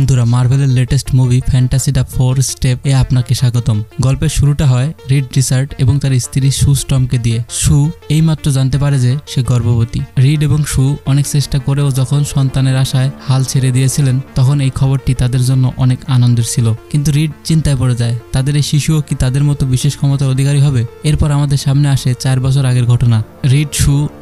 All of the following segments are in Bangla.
বন্ধুরা, মার্ভেলের latest movie fantasy the 4 step এ আপনাকে স্বাগতম। গল্পের শুরুটা হয় রিড রিচার্ড এবং তার স্ত্রী সু স্টর্মকে দিয়ে। সু এইমাত্র জানতে পারে যে সে গর্ভবতী। রিড এবং সু অনেক চেষ্টা করেও যখন সন্তানের আশায় হাল ছেড়ে দিয়েছিলেন, তখন এই খবরটি তাদের জন্য অনেক আনন্দের ছিল। কিন্তু রিড চিন্তায় পড়ে যায়, তাদের এই শিশুও কি তাদের মতো বিশেষ ক্ষমতার অধিকারী হবে? এরপর আমাদের সামনে আসে 4 বছর আগের ঘটনা।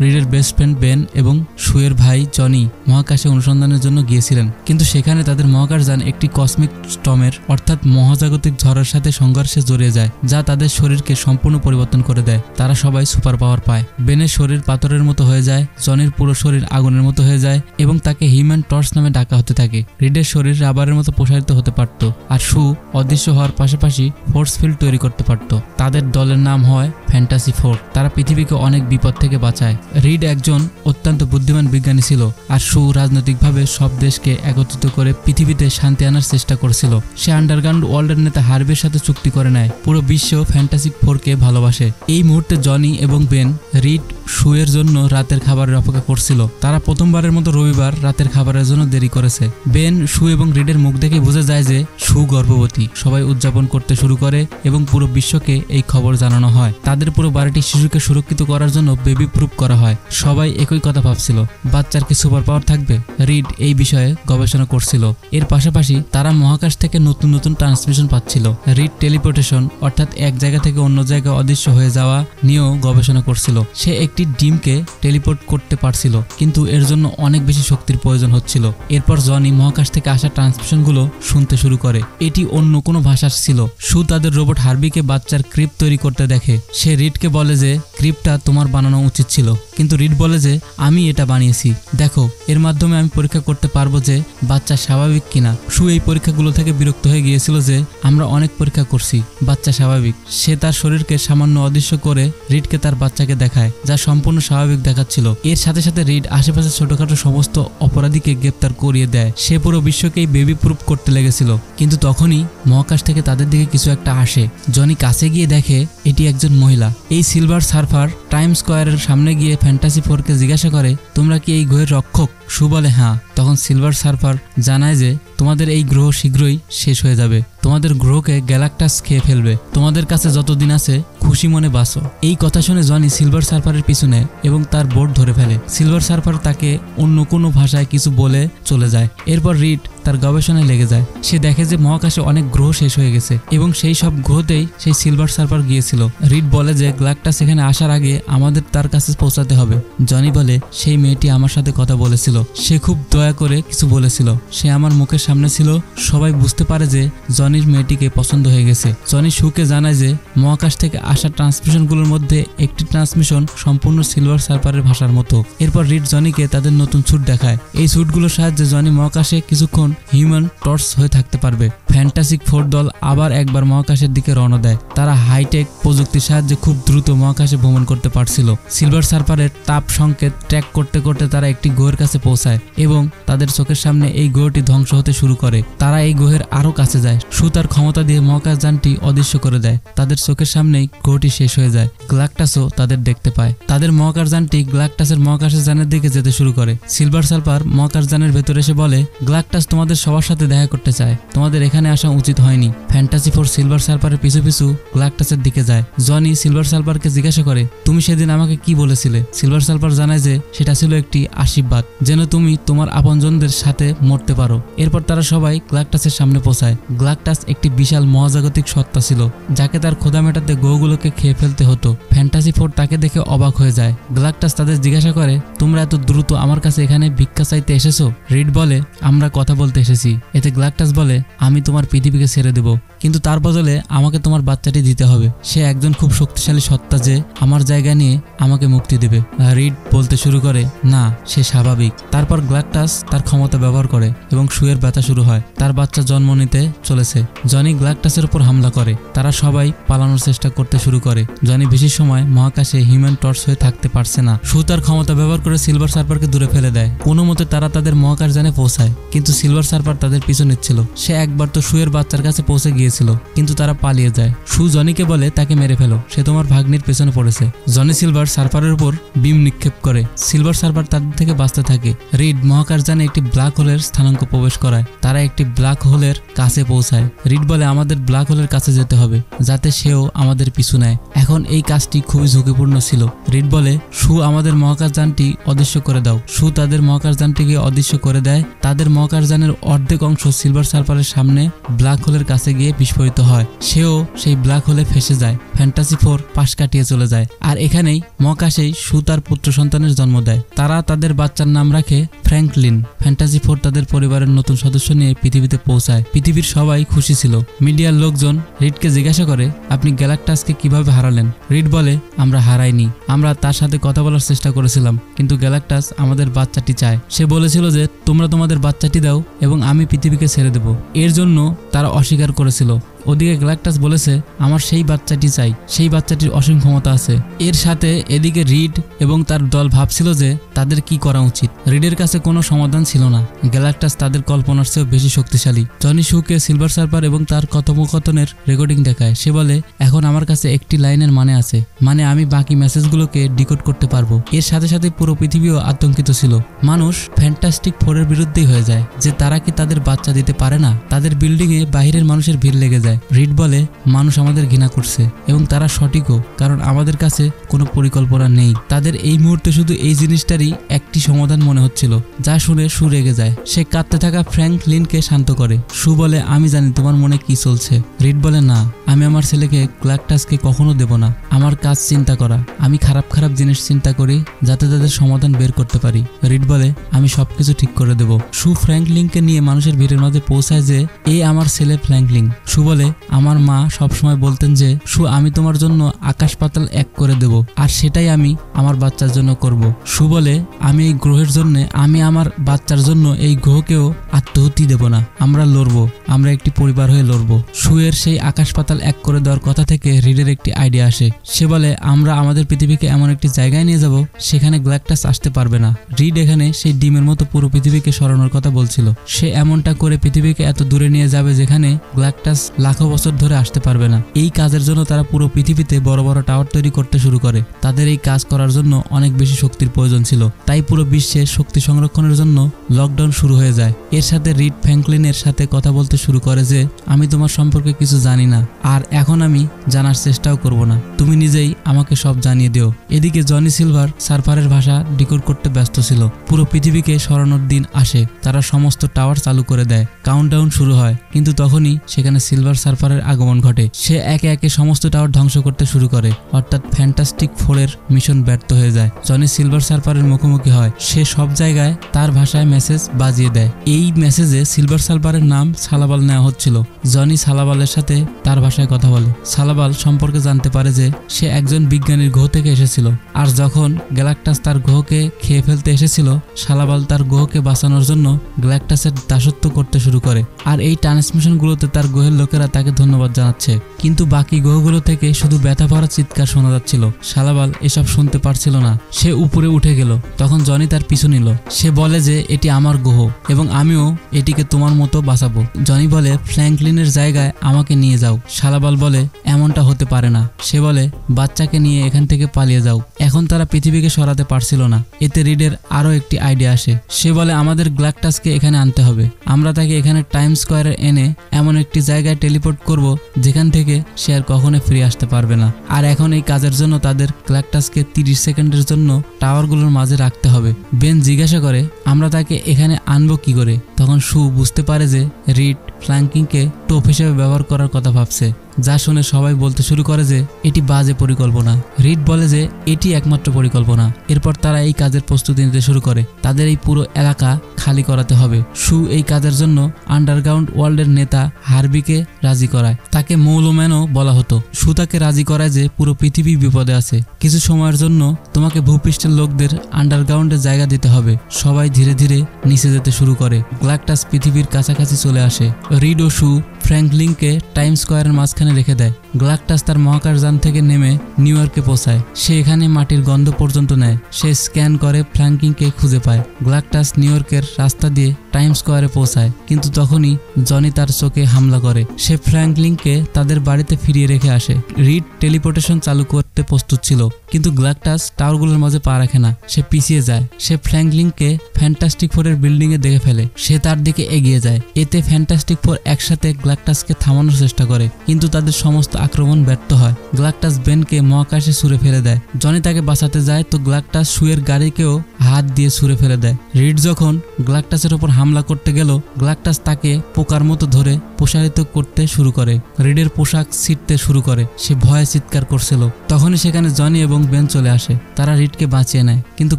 রিডের বেস্ট ফ্রেন্ড বেন এবং সুয়ের ভাই জনি মহাকাশে অনুসন্ধানের জন্য গিয়েছিলেন, কিন্তু সেখানে তাদের মহাকাশযান একটি কসমিক স্টর্মের অর্থাৎ মহাজাগতিক ঝড়ের সাথে সংঘর্ষে জড়িয়ে যায়, যা তাদের শরীরকে সম্পূর্ণ পরিবর্তন করে দেয়। তারা সবাই সুপার পাওয়ার পায়। বেনের শরীর পাথরের মতো হয়ে যায়, জনির পুরো শরীর আগুনের মতো হয়ে যায় এবং তাকে হিউম্যান টর্চ নামে ডাকা হতে থাকে। রিডের শরীর রাবারের মতো প্রসারিত হতে পারত, আর সু অদৃশ্য হওয়ার পাশাপাশি ফোর্স ফিল্ড তৈরি করতে পারত। তাদের দলের নাম হয় ফ্যান্টাসি 4। তারা পৃথিবীকে অনেক বিপদ থেকে বাঁচায়। রিড একজন অত্যন্ত বুদ্ধিমান বিজ্ঞানী ছিল, আর সু রাজনৈতিকভাবে সব দেশকে একত্রিত করে পৃথিবীতে শান্তি আনার চেষ্টা করেছিল। সে আন্ডারগ্রাউন্ড ওয়ার্ল্ডের নেতা হার্বির সাথে চুক্তি করে নেয়। পুরো বিশ্ব ফ্যান্টাসি 4কে ভালোবাসে। এই মুহূর্তে জনি এবং বেন রিড সুয়ের জন্য রাতের খাবারের অপেক্ষা করছিল। তারা প্রথমবারের মতো রবিবার রাতের খাবারের জন্য দেরি করেছে। বেন সু এবং রিডের মুখ দেখে বোঝা যায় যে সু গর্ভবতী। সবাই উদযাপন করতে শুরু করে এবং পুরো বিশ্বকে এই খবর জানানো হয়। তাদের পুরো বাড়িটি শিশুকে সুরক্ষিত করার জন্য বেবি প্রুফ করা হয়। সবাই একই কথা ভাবছিল, বাচ্চার কি সুপার পাওয়ার থাকবে? রিড এই বিষয়ে গবেষণা করছিল। এর পাশাপাশি তারা মহাকাশ থেকে নতুন নতুন ট্রান্সমিশন পাচ্ছিল। রিড টেলিপোর্টেশন অর্থাৎ এক জায়গা থেকে অন্য জায়গায় অদৃশ্য হয়ে যাওয়া নিয়েও গবেষণা করছিল। সে একটি ডিমকে টেলিপোর্ট করতে পারছিল, কিন্তু এর জন্য অনেক বেশি শক্তির প্রয়োজন হচ্ছিল। এরপর জনি মহাকাশ থেকে আসা ট্রান্সমিশনগুলো শুনতে শুরু করে। এটি অন্য কোনো ভাষার ছিল। সু তাদের রোবট হার্বিকে বাচ্চার ক্রিপ তৈরি করতে দেখে। সে রিডকে বলে যে ক্রিপটা তোমার বানানো উচিত ছিল, কিন্তু রিড বলে যে আমি এটা বানিয়েছি, দেখো এর মাধ্যমে আমি পরীক্ষা করতে পারবো যে বাচ্চা স্বাভাবিক কিনা। সু এই পরীক্ষাগুলো থেকে বিরক্ত হয়ে গিয়েছিল যে আমরা অনেক পরীক্ষা করছি, বাচ্চা স্বাভাবিক। সে তার শরীরকে সামান্য অদৃশ্য করে রিডকে তার বাচ্চাকে দেখায়, যা সম্পূর্ণ স্বাভাবিক দেখাচ্ছিল। এর সাথে সাথে রিড আশেপাশে ছোটখাটো সমস্ত অপরাধীকে গ্রেপ্তার করিয়ে দেয়। সে পুরো বিশ্বকেই বেবি প্রুফ করতে লেগেছিল। কিন্তু তখনই মহাকাশ থেকে তাদের দিকে কিছু একটা আসে। জনি কাছে গিয়ে দেখে এটি একজন মহিলা। এই সিলভার সার্ফার টাইম স্কোয়ারের সামনে গিয়ে ফ্যান্টাসি 4কে জিজ্ঞাসা করে, তোমরা কি এই গ্রহের রক্ষক? সু বলে হ্যাঁ। তখন সিলভার সার্ফার জানায় যে তোমাদের এই গ্রহ শীঘ্রই শেষ হয়ে যাবে। তোমাদের গ্রহকে গ্যালাক্টাস খেয়ে ফেলবে। তোমাদের কাছে যতদিন আছে খুশি মনে বাঁচো। এই কথা শুনে জনি সিলভার সার্ফারের পিছনে এবং তার বোর্ড ধরে ফেলে। সিলভার সার্ফার তাকে অন্য কোনো ভাষায় কিছু বলে চলে যায়। এরপর রিড তার গবেষণায় লেগে যায়। সে দেখে যে মহাকাশে অনেক গ্রহ শেষ হয়ে গেছে এবং সেই সব গ্রহতেই সেই সিলভার সার্ফার গিয়েছিল। রিড বলে যে গ্যালাক্টাস এখানে আসার আগে আমাদের তার কাছে পৌঁছাতে হবে। জনি বলে সেই মেয়েটি আমার সাথে কথা বলেছিল, সে খুব দয়া করে কিছু বলেছিল, সে আমার মুখের সামনে ছিল। সবাই বুঝতে পারে যে জনির মেয়েটিকে পছন্দ হয়ে গেছে। জনি সুকে জানায় যে মহাকাশ থেকে আসা ট্রান্সমিশনগুলোর মধ্যে একটি ট্রান্সমিশন সম্পূর্ণ সিলভার সার্ফারের ভাষার মতো। এরপর রিড জনিকে তাদের নতুন স্যুট দেখায়। এই স্যুটগুলোর সাহায্যে জনি মহাকাশে কিছুক্ষণ হিউম্যান টর্চ হয়ে থাকতে পারবে। ফ্যান্টাসি 4 দল আবার একবার মহাকাশের দিকে রওনা দেয়। তারা হাইটেক প্রযুক্তির সাহায্যে খুব দ্রুত মহাকাশে ভ্রমণ করতে পারছিল। সিলভার সার্ফারের তাপ সংকেত ট্র্যাক করতে করতে তারা একটি গ্রহের কাছে পৌঁছায় এবং তাদের চোখের সামনে এই গ্রহটি ধ্বংস হতে শুরু করে। তারা এই গ্রহের আরো কাছে যায়। সু তার ক্ষমতা দিয়ে মহাকাশযানটি অদৃশ্য করে দেয়। তাদের চোখের সামনেই গ্রহটি শেষ হয়ে যায়। গ্যালাক্টাসও তাদের দেখতে পায়। তাদের মহাকাশযানটি গ্যালাক্টাসের মহাকাশযানের দিকে যেতে শুরু করে। সিলভার সার্ফার মহাকাশযানের ভেতরে এসে বলে, গ্যালাক্টাস তোমাদের সবার সাথে দেখা করতে চায়, তোমাদের এখানে আসা উচিত হয়নি। ফ্যান্টাসি 4 সিলভার সার্ফারের পিছু পিছু গ্যালাক্টাসের দিকে যায়। জনি সিলভার সার্ফারকে জিজ্ঞাসা করে, তুমি সেদিন আমাকে কি বলেছিলে? সিলভার সার্ফার জানায় যে সেটা ছিল একটি আশীর্বাদ, যেন তুমি তোমার আপনজনদের সাথে মরতে পারো। এরপর তারা সবাই গ্যালাক্টাসের সামনে পৌঁছায়। গ্যালাক্টাস একটি বিশাল মহাজাগতিক সত্তা ছিল, যাকে তার ক্ষুধা মেটাতে গ্রহগুলোকে খেয়ে ফেলতে হতো। ফ্যান্টাসি 4 তাকে দেখে অবাক হয়ে যায়। গ্যালাক্টাস তাদের জিজ্ঞাসা করে, তোমরা এত দ্রুত আমার কাছে এখানে ভিক্ষা চাইতে এসেছো? রিড বলে, আমরা কথা বলতে এসেছি। এতে গ্যালাক্টাস বলে, আমি তোমার পৃথিবীকে ছেড়ে দেব, কিন্তু তার বদলে আমাকে তোমার বাচ্চাটি দিতে হবে। সে একজন খুব শক্তিশালী সত্তা যে আমার জায়গা নিয়ে আমাকে মুক্তি দেবে। রিড বলতে শুরু করে, না, সে স্বাভাবিক। তারপর গ্যালাক্টাস তার ক্ষমতা ব্যবহার করে এবং সুয়ের ব্যথা শুরু হয়। তার বাচ্চা জন্ম নিতে চলেছে। জনি গ্যালাক্টাসের উপর হামলা করে। তারা সবাই পালানোর চেষ্টা করতে শুরু করে। জনি বেশি সময় মহাকাশে হিউম্যান টর্চ হয়ে থাকতে পারছে না। সু তার ক্ষমতা ব্যবহার করে সিলভার সার্ফারকে দূরে ফেলে দেয়। কোনো মতে তারা তাদের মহাকাশযানে পৌঁছায়, কিন্তু সিলভার সার্ফার তাদের পিছু নিচ্ছিল। সে একবার তো সুয়ের বাচ্চার কাছে পৌঁছে গিয়েছিল। গিয়েছিল, কিন্তু তারা পালিয়ে যায়। শু জনিকে বলে তাকে মেরে ফেলো, সে তোমার ভাগ্নির পেছনে পড়েছে। জনি সিলভার সার্ফারের উপর বিম নিক্ষেপ করে। সিলভার সার্ফার তাদের থেকে বাঁচতে থাকে। রিড মহাকাশযানে একটি ব্ল্যাক হোলের স্থানাঙ্ক প্রবেশ করায়। তারা একটি ব্ল্যাক হোলের কাছে পৌঁছায়। রিড বলে আমাদের ব্ল্যাক হোলের কাছে যেতে হবে যাতে সেও আমাদের পিছু নেয়। এখন এই কাজটি খুবই ঝুঁকিপূর্ণ ছিল। রিড বলে শু আমাদের মহাকাশযানটি অদৃশ্য করে দাও। শু তাদের মহাকাশযানটিকে অদৃশ্য করে দেয়। তাদের মহাকাশযানের অর্ধেক অংশ সিলভার সার্ফারের সামনে ব্ল্যাক হোলের কাছে গিয়ে বিস্ফোরিত হয়। সেও সেই ব্ল্যাক হোলে ফেসে যায়। ফ্যান্টাসি 4 পাশ কাটিয়ে চলে যায়। আর এখানেই মহাকাশেই শু তার পুত্র সন্তানের জন্ম দেয়। তারা তাদের বাচ্চার নাম রাখে ফ্র্যাঙ্কলিন। ফ্যান্টাসি 4 তাদের পরিবারের নতুন সদস্য নিয়ে পৃথিবীতে পৌঁছায়। পৃথিবীর সবাই খুশি ছিল। মিডিয়ার লোকজন রিডকে জিজ্ঞাসা করে আপনি গ্যালাক্টাসকে কিভাবে হারালেন। রিড বলে আমরা হারাইনি, আমরা তার সাথে কথা বলার চেষ্টা করেছিলাম, কিন্তু গ্যালাক্টাস আমাদের বাচ্চাটি চায়। সে বলেছিল যে তোমরা তোমাদের বাচ্চাটি দাও এবং আমি পৃথিবীকে ছেড়ে দেব। এর জন্য তারা অস্বীকার করেছিল। ওদিকে গ্যালাক্টাস বলেছে আমার সেই বাচ্চাটি চাই, সেই বাচ্চাটির অসীম ক্ষমতা আছে। এর সাথে এদিকে রিড এবং তার দল ভাবছিল যে তাদের কি করা উচিত। রিডের কাছে কোনো সমাধান ছিল না। গ্যালাক্টাস তাদের কল্পনার চেয়েও বেশি শক্তিশালী। জনি শুকে সিলভার সার্ফার এবং তার কথোপকথনের রেকর্ডিং দেখায়। সে বলে এখন আমার কাছে একটি লাইনের মানে আছে, মানে আমি বাকি মেসেজগুলোকে ডিকোড করতে পারবো। এর সাথে সাথে পুরো পৃথিবীও আতঙ্কিত ছিল। মানুষ ফ্যান্টাস্টিক 4-এর বিরুদ্ধেই হয়ে যায় যে তারা কি তাদের বাচ্চা দিতে পারে না। তাদের বিল্ডিংয়ে বাহিরের মানুষের ভিড় লেগে যায়। রিড বলে মানুষ আমাদের ঘৃণা করছে এবং তারা সঠিকও, কারণ আমাদের কাছে কোনো পরিকল্পনা নেই। তাদের এই মুহূর্তে শুধু এই জিনিসটারই একটি সমাধান মনে হচ্ছিল, যা শুনে শু রেগে যায়। সে কাঁদতে থাকা ফ্র্যাঙ্কলিনকে শান্ত করে। শু বলে আমি জানি তোমার মনে কি চলছে। রিড বলে না, আমি আমার ছেলেকে গ্যালাক্টাসকে কখনো দেব না। আমার কাজ চিন্তা করা, আমি খারাপ খারাপ জিনিস চিন্তা করি যাতে তাদের সমাধান বের করতে পারি। রিড বলে আমি সবকিছু ঠিক করে দেব। শু ফ্র্যাঙ্কলিনকে নিয়ে মানুষের ভিড়ের মাঝে পৌঁছায় যে এই আমার ছেলে ফ্র্যাঙ্কলিন। শু বলে আমার মা সবসময় বলতেন যে শু আমি তোমার জন্য আকাশ পাতাল এক করে দেব, আর সেটাই আমি আমার বাচ্চার জন্য করব। শু বলে আমি এই গ্রহের জন্য, আমি আমার বাচ্চার জন্য এই গ্রহকেও আত্মহতি দেব না। আমরা লড়বো, আমরা একটি পরিবার হয়ে লড়বো। শু এর সেই আকাশ পাতাল এক করে দেওয়ার কথা থেকে রিডের একটি আইডিয়া আসে। সে বলে আমরা আমাদের পৃথিবীকে এমন একটি জায়গায় নিয়ে যাব সেখানে গ্যালাক্টাস আসতে পারবে না। রিড এখানে সেই ডিমের মতো পুরো পৃথিবীকে সরানোর কথা বলছিল। সে এমনটা করে পৃথিবীকে এত দূরে নিয়ে যাবে যেখানে গ্যালাক্টাস লাখো বছর ধরে আসতে পারবে না। এই কাজের জন্য তারা পুরো পৃথিবীতে বড় বড় টাওয়ার তৈরি করতে শুরু করে। তাদের এই কাজ করার জন্য অনেক বেশি শক্তির প্রয়োজন ছিল, তাই পুরো বিশ্বে শক্তি সংরক্ষণের জন্য লকডাউন শুরু হয়ে যায়। এর সাথে রিড ফ্র্যাঙ্কলিনের সাথে কথা বলতে শুরু করে যে আমি তোমার সম্পর্কে কিছু জানি না, আর এখন আমি জানার চেষ্টাও করব না, তুমি নিজেই আমাকে সব জানিয়ে দিও। এদিকে জনি সিলভার সার্ফারের ভাষা ডিকোড করতে ব্যস্ত ছিল। পুরো পৃথিবীকে সরানোর দিন আসে। তারা সমস্ত টাওয়ার চালু করে দেয়। কাউন্টডাউন শুরু হয়, কিন্তু তখনই সেখানে সিলভার সার্ফারের আগমন ঘটে। সে একে একে সমস্ত টাওয়ার ধ্বংস করতে শুরু করে, অর্থাৎ ফ্যান্টাস্টিক 4-এর মিশন ব্যর্থ হয়ে যায়। জনি সিলভার সার্ফারের মুখোমুখি হয়। সে সব জায়গায় তার ভাষায় মেসেজ বাজিয়ে দেয়। এই মেসেজে সিলভার সার্ফারের নাম সালাবাল নেওয়া হচ্ছিল। জনি সালাবালের সাথে তার ভাষায় কথা বলে। সালাবাল সম্পর্কে জানতে পারে যে সে একজন বিজ্ঞানীর গ্রহ থেকে এসেছিল, আর যখন গ্যালাক্টাস তার গ্রহকে খেয়ে ফেলতে এসেছিল সালাবাল তার গ্রহকে বাঁচানোর জন্য গ্যালাক্টাসের দাসত্ব করতে শুরু করে। আর এই ট্রান্সমিশনগুলোতে তার গ্রহের লোকেরা তাকে ধন্যবাদ জানাচ্ছে, কিন্তু বাকি গ্রহগুলো থেকে শুধু ব্যথা ভরা চিৎকার শোনা যাচ্ছিল। সালাবাল এসব শুনতে পারছিল না। সে উপরে উঠে গেল। তখন জনি তার পিছু নিল। সে বলে যে এটি আমার গ্রহ এবং আমিও এটিকে তোমার মতো বাঁচাবো। জনি বলে ফ্র্যাঙ্কলিনের জায়গায় আমাকে নিয়ে যাও। সালাবাল বলে এমনটা হতে পারে না। সে বলে বাচ্চাকে নিয়ে এখান থেকে পালিয়ে যাও। এখন তারা পৃথিবীকে সরাতে পারছিল না। এতে রিডের আরো একটি আইডিয়া আসে। সে বলে আমাদের গ্যালাক্টাসকে এখানে আনতে হবে। আমরা তাকে এখানে টাইম স্কোয়ারে এনে এমন একটি জায়গায় টেলিপোর্ট করব যেখান থেকে সে আর কখনো ফিরে আসতে পারবে না। আর এখন এই কাজের জন্য তাদের গ্যালাক্টাসকে 30 সেকেন্ডের জন্য টাওয়ারগুলোর মাঝে রাখতে হবে। বেন জিজ্ঞাসা করে আমরা তাকে এখানে আনবো কি করে। তখন শু বুঝতে পারে যে রিড ফ্ল্যাঙ্কিংকে টোপ হিসেবে ব্যবহার করার কথা ভাবছে, যা শুনে সবাই বলতে শুরু করে যে এটি বাজে পরিকল্পনা। রিড বলে যে এটি একমাত্র পরিকল্পনা। এরপর তারা এই কাজের প্রস্তুতি নিতে শুরু করে। তাদের এই পুরো এলাকা খালি করাতে হবে। শু এই কাজের জন্য আন্ডারগ্রাউন্ড ওয়ার্ল্ডের নেতা হার্বিকে রাজি করায়। তাকে মৌলম্যানও বলা হতো। শু তাকে রাজি করায় যে পুরো পৃথিবী বিপদে আছে, কিছু সময়ের জন্য তোমাকে ভূপৃষ্ঠের লোকদের আন্ডারগ্রাউন্ডে জায়গা দিতে হবে। সবাই ধীরে ধীরে নিচে যেতে শুরু করে। গ্যালাক্টাস পৃথিবীর কাছাকাছি চলে আসে। রিড ও শু ফ্র্যাঙ্কলিনকে টাইম স্কোয়ারের মাঝখানে রেখে দেয়। গ্যালাক্টাস তার মহাকাশযান থেকে নেমে নিউ ইয়র্কে পৌঁছায়। সে এখানে মাটির গন্ধ পর্যন্ত নেয়। সে স্ক্যান করে ফ্র্যাঙ্কলিনকে খুঁজে পায়। গ্যালাক্টাস নিউ ইয়র্কের রাস্তা দিয়ে টাইম স্কোয়ারে পৌঁছায়, কিন্তু তখনই জনি তার চোখে হামলা করে। সে ফ্র্যাঙ্কলিনকে তাদের বাড়িতে ফিরিয়ে রেখে আসে। রিড টেলিপোর্টেশন চালু করতে প্রস্তুত ছিল, কিন্তু গ্লাকটাস টাওয়ারগুলোর মাঝে পা রাখে না। সে পিছিয়ে যায়। সে ফ্র্যাঙ্কলিনকে ফ্যান্টাস্টিক ফোরের বিল্ডিং এ দেখে ফেলে। সে তার দিকে এগিয়ে যায়। এতে ফ্যান্টাস্টিক ফোর একসাথে গ্লাকটাসকে থামানোর চেষ্টা করে, কিন্তু তাদের সমস্ত আক্রমণ ব্যর্থ হয়। গ্লাকটাস বেনকে মহাকাশে ছুঁড়ে ফেলে দেয়। জনি তাকে বাঁচাতে যায়, তো গ্লাকটাস শুয়ের গাড়িকেও হাত দিয়ে ছুঁড়ে ফেলে দেয়। রিড যখন গ্লাকটাসের উপর হামলা করতে গেল, গ্লাকটাস তাকে পোকার মতো ধরে প্রসারিত করতে শুরু করে। রিডের পোশাক ছিঁড়তে শুরু করে। সে ভয়ে চিৎকার করছিল। তখনই সেখানে জনি এবং বেন চলে আসে। তারা রিডকে বাঁচিয়ে নেয়, কিন্তু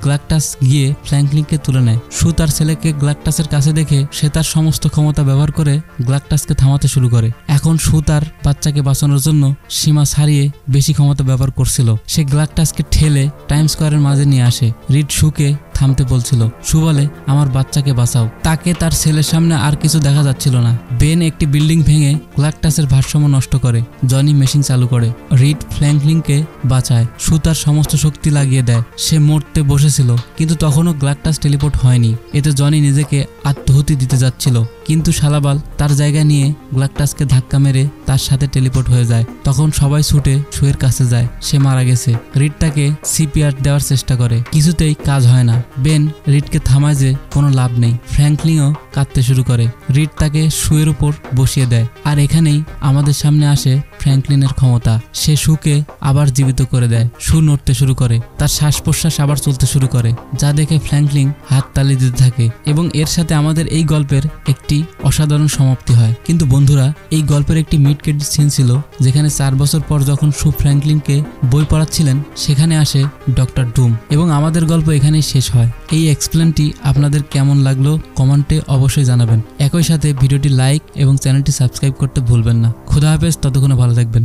গ্লাকটাস গিয়ে ফ্র্যাঙ্কলিনকে তুলে নেয়। শু তার ছেলেকে গ্লাকটাসের কাছে দেখে সে তার সমস্ত ক্ষমতা ব্যবহার করে গ্লাকটাসকে থামাতে শুরু করে। এখন শু তার বাচ্চাকে বাঁচানোর জন্য সীমা ছাড়িয়ে বেশি ক্ষমতা ব্যবহার করছিল। সে গ্লাকটাসকে ঠেলে টাইম স্কোয়ারের মাঝে নিয়ে আসে। রিড শুকে থামতে বলছিল। শু বলে, আমার বাচ্চাকে বাঁচাও। তাকে তার ছেলের সামনে আর কিছু দেখা যাচ্ছিল না। বেন একটি বিল্ডিং ভেঙে গ্লাকটাসের ভারসাম্য নষ্ট করে। জনি মেশিন চালু করে। রিড ফ্র্যাঙ্কলিনকে বাঁচায়। শু তার সমস্ত শক্তি লাগিয়ে দেয়। সে মরতে বসেছিল, কিন্তু তখনও গ্লাকটাস টেলিপোর্ট হয়নি। এতে জনি নিজেকে আত্মহুতি দিতে যাচ্ছিল, কিন্তু শালাবাল তার জায়গা নিয়ে গ্লাকটাসকে ধাক্কা মেরে তার সাথে টেলিপোর্ট হয়ে যায়। তখন সবাই ছুটে শুয়ের কাছে যায়। সে মারা গেছে। রিড তাকে সিপিআর দেওয়ার চেষ্টা করে, কিছুতেই কাজ হয় না। বেন রিডকে থামায় যে কোনো লাভ নেই। ফ্র্যাঙ্কলিনও কাঁদতে শুরু করে। রিড তাকে শুয়ের উপর বসিয়ে দেয়। আর এখানেই আমাদের সামনে আসে ফ্র্যাঙ্কলিনের ক্ষমতা। সে শুকে আবার জীবিত করে দেয়। শু নড়তে শুরু করে। তার শ্বাস প্রশ্বাস আবার চলতে শুরু করে, যা দেখে ফ্র্যাঙ্কলিন হাত তালি দিতে থাকে। এবং এর সাথে আমাদের এই গল্পের একটি অসাধারণ সমাপ্তি হয়। কিন্তু বন্ধুরা, এই গল্পের একটি মিড ক্রেডিট সিন ছিল, যেখানে 4 বছর পর যখন শু ফ্র্যাঙ্কলিনকে বই পড়াচ্ছিলেন, সেখানে আসে ডক্টর ডুম এবং আমাদের গল্প এখানেই শেষ হয়। এই এক্সপ্লেনটি আপনাদের কেমন লাগলো কমেন্টে অবশ্যই জানাবেন। একই সাথে ভিডিওটি লাইক এবং চ্যানেলটি সাবস্ক্রাইব করতে ভুলবেন না। খোদা হাফেজ, ততক্ষণে ভালো থাকবেন।